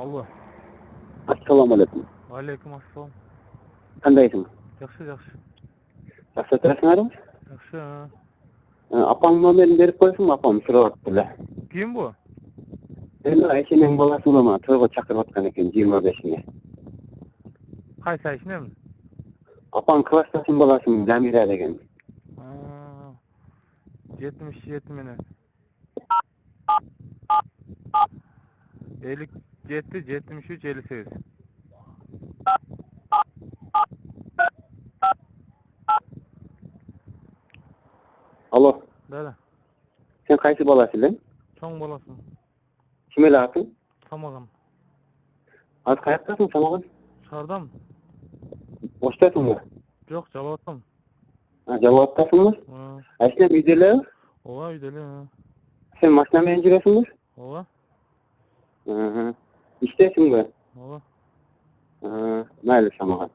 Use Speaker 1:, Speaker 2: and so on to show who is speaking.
Speaker 1: Allo.
Speaker 2: Assalamu alaikum.
Speaker 1: Aleyküm assalam.
Speaker 2: Qandaysың?
Speaker 1: Yaxşı, yaxşı.
Speaker 2: Жақсы тұрасыңарым?
Speaker 1: Yaxşı.
Speaker 2: Апаң номерін беріп қойсын, апам сұрап
Speaker 1: Kim bu?
Speaker 2: Енді Айшенің баласы болама тойға шақырып отқан екен 25-іне.
Speaker 1: Qaysi Ayşine mi?
Speaker 2: Апаң класстасың баласың Замира деген.
Speaker 1: 77 mini. 57, 73, 58.
Speaker 2: Alo,
Speaker 1: Böyle.
Speaker 2: sen qayсы баласың?
Speaker 1: Çoğun bolasın.
Speaker 2: Kime atın?
Speaker 1: Samağın.
Speaker 2: Az қаяқтасың самаған?
Speaker 1: Şardam.
Speaker 2: Boştasың mı?
Speaker 1: Yok, calavatım.
Speaker 2: Жауаптасың mı? Айшенем үйделі?
Speaker 1: Ova üdeli.
Speaker 2: Sen машинамен жүресің mü?
Speaker 1: Ova.
Speaker 2: İştesin mi?
Speaker 1: Ova.
Speaker 2: Майлы самаған.